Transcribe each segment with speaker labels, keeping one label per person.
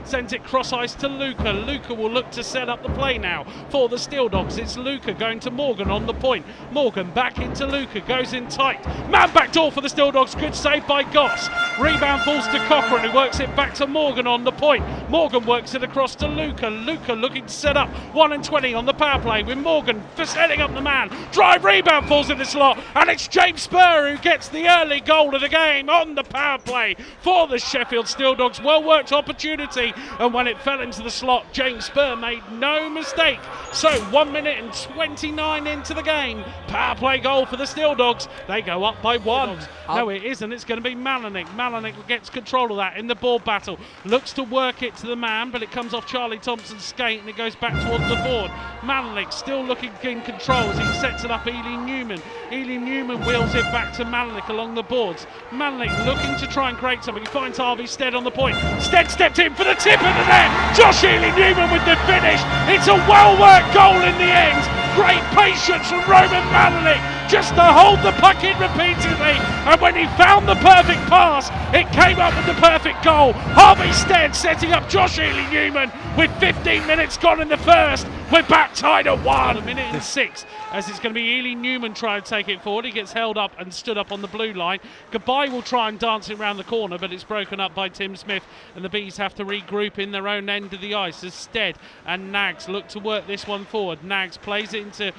Speaker 1: Sends it cross ice to Luca. Luca will look to set up the play now for the Steeldogs. It's Luca going to Morgan on the point. Morgan back into Luca, goes in tight. Man back door for the Steeldogs. Good save by Goss. Rebound falls to Cochrane, who works it back to Morgan on the point. Morgan works it across to Luca. Luca looking to set up 1 and 20 on the power play with Morgan for setting up the man. Drive rebound falls in the slot, and it's James Spur who gets the early goal of the game on the power play for the Sheffield Steeldogs. Well worked opportunity, and when it fell into the slot, James Spur made no mistake. So 1 minute and 29 into the game, power play goal for the Steeldogs. They go up by 1. No, it isn't. It's going to be Malinik. Malinik gets control of that in the ball battle. Looks to work it to the man, but it comes off Charlie Thompson's skate and it goes back towards the board. Malinik still looking in control as he sets it up Ely Newman. Ely Newman wheels it back to Malinik along the boards. Malinik looking to try and create something. He finds Harvey Stead on the point. Stead stepped in for the tip of the net. Josh Ely Newman with the finish. It's a well-worked goal in the end. Great patience from Roman Malinik just to hold the puck in repeatedly, and when he found the perfect pass, it came up with the perfect goal. Harvey Stead setting up Josh Ely Newman with 15 minutes gone in the first. We're back tied at 1. 1 minute and 6 as it's going to be Ely Newman trying to take it forward. He gets held up and stood up on the blue line. Goodbye will try and dance it around the corner, but it's broken up by Tim Smith, and the Bees have to regroup in their own end of the ice as Stead and Nags look to work this one forward. Nags plays it into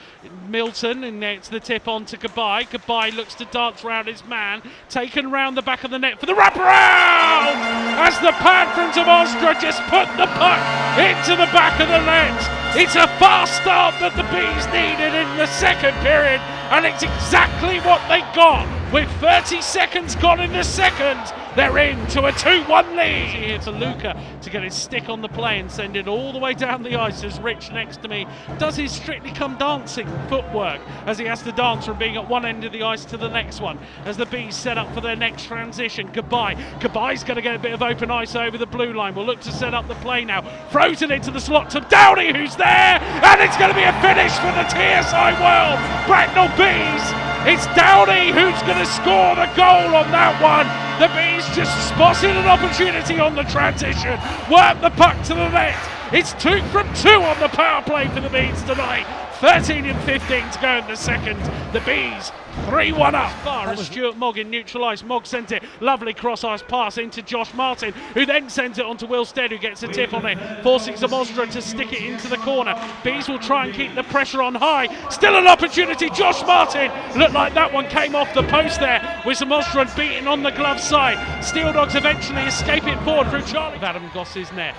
Speaker 1: Milton, and it's the tip on to Goodbye. Goodbye looks to dance round his man, taken round the back of the net for the wraparound as the pad from Zamostra just put the puck into the back of the net. It's a fast start that the Bees needed in the second period, and it's exactly what they got. With 30 seconds gone in the second, they're into a 2-1 lead. Here for Luca to get his stick on the play and send it all the way down the ice as Rich next to me does his Strictly Come Dancing footwork as he has to dance from being at one end of the ice to the next one as the Bees set up for their next transition. Goodbye's going to get a bit of open ice over the blue line. We'll look to set up the play now. Throws it into the slot to Doughty, who's there, and it's going to be a finish for the TSI World Bracknell Bees. It's Doughty who's going to score the goal on that one. The Bees just spotted an opportunity on the transition, worked the puck to the net. It's 2 from 2 on the power play for the Bees tonight. 13 and 15 to go in the second. The Bees 3-1 up. Far as Stuart Mogg in neutral ice. Mogg sent it, lovely cross ice pass into Josh Martin, who then sends it on to Will Stead, who gets a tip on it, forcing Zamostra to stick it into the corner. Bees will try and keep the pressure on high. Still an opportunity. Josh Martin looked like that one came off the post there with Zamostra beating on the glove side. Steeldogs eventually escape it forward through Charlie Adam Goss's net.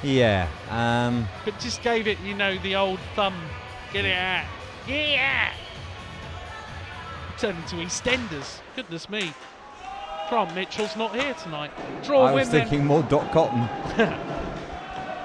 Speaker 2: Yeah,
Speaker 1: but just gave it, the old thumb. Get it out. Yeah. Turned into EastEnders. Goodness me. Grant Mitchell's not here tonight. Draw
Speaker 2: I was
Speaker 1: win
Speaker 2: thinking more Dot Cotton.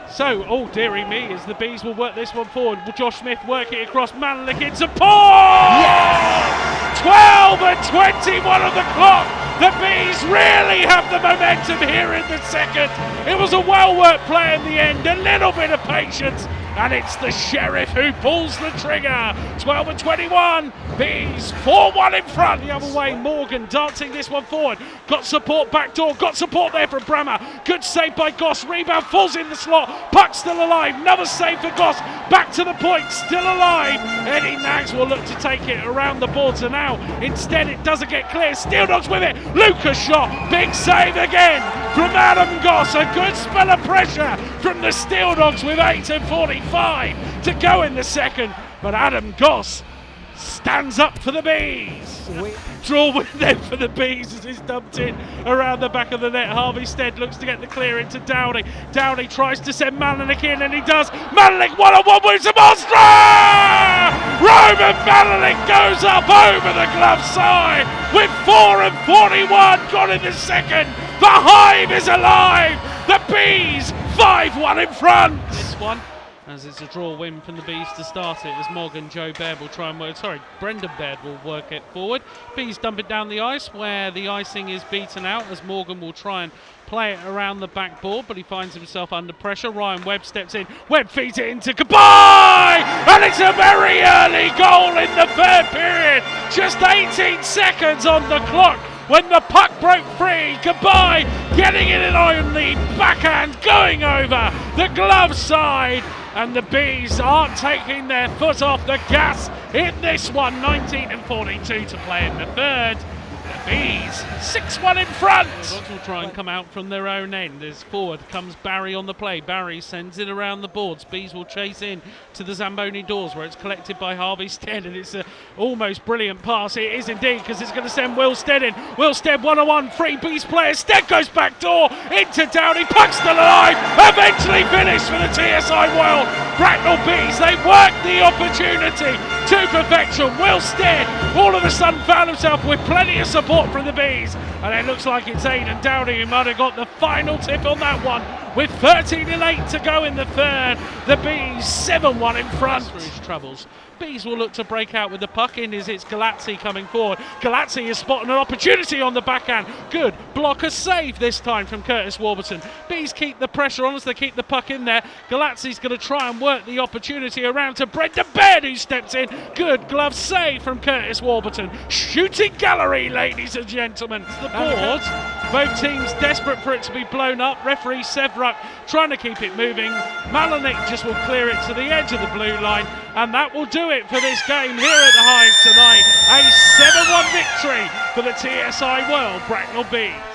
Speaker 1: So, oh dearie me, as the Bees will work this one forward. Will Josh Smith work it across Malinik into Paul? Yes! 12 and 21 on the clock. The Bees really have the momentum here in the second. It was a well-worked play in the end, a little bit of patience, and it's the Sheriff who pulls the trigger. 12 and 21, Bees 4-1 in front. The other way, Morgan dancing this one forward. Got support back door, got support there from Brammer. Good save by Goss, rebound falls in the slot. Puck still alive, another save for Goss. Back to the point, still alive. Eddie Nags will look to take it around the boards, and now instead it doesn't get clear. Steeldogs with it. Lucas shot, big save again from Adam Goss. A good spell of pressure from the Steeldogs with 8:45 to go in the second. But Adam Goss stands up for the Bees. Draw with them for the Bees as it's dumped in around the back of the net. Harvey Stead looks to get the clear into Doughty. Doughty tries to send Malinik in, and he does. Malinik 1-on-1 with Zamostra! Roman Malinik goes up over the glove side with 4 and 41 gone in the second. The Hive is alive. The Bees 5-1 in front. This one, as it's a draw win from the Bees to start it, as Mogg and Joe Baird will try and work, Brendan Baird will work it forward. Bees dump it down the ice where the icing is beaten out as Morgan will try and play it around the backboard, but he finds himself under pressure. Ryan Webb steps in. Webb feeds it into Goodbye! And it's a very early goal in the third period. Just 18 seconds on the clock when the puck broke free. Goodbye, getting it in on the backhand, going over the glove side. And the Bees aren't taking their foot off the gas in this one. 19:42 to play in the third. The Bees 6-1 in front. Bulldogs will try and come out from their own end. As forward comes Barry on the play. Barry sends it around the boards. Bees will chase in to the Zamboni doors where it's collected by Harvey Stead, and it's an almost brilliant pass. It is indeed, because it's going to send Will Stead in. Will Stead 1-on-1, free Bees player. Stead goes back door into Doughty. Puck still alive. Eventually finished for the TSI World. Bracknell Bees, they worked the opportunity to perfection. Will Stead all of a sudden found himself with plenty of support from the Bees, and it looks like it's Aidan Doughty who might have got the final tip on that one. With 13:08 to go in the third, the Bees 7-1 in front. Through his troubles, Bees will look to break out with the puck in as it's Galazzi coming forward. Galazzi is spotting an opportunity on the backhand. Good blocker save this time from Curtis Warburton. Bees keep the pressure on as they keep the puck in there. Galazzi's going to try and work the opportunity around to Brendan Baird, who steps in. Good glove save from Curtis Warburton. Shooting gallery, ladies and gentlemen. The board. Both teams desperate for it to be blown up. Referee Sevruck trying to keep it moving. Malinik just will clear it to the edge of the blue line, and that will do it for this game here at the Hive tonight. A 7-1 victory for the TSI World Bracknell Bees.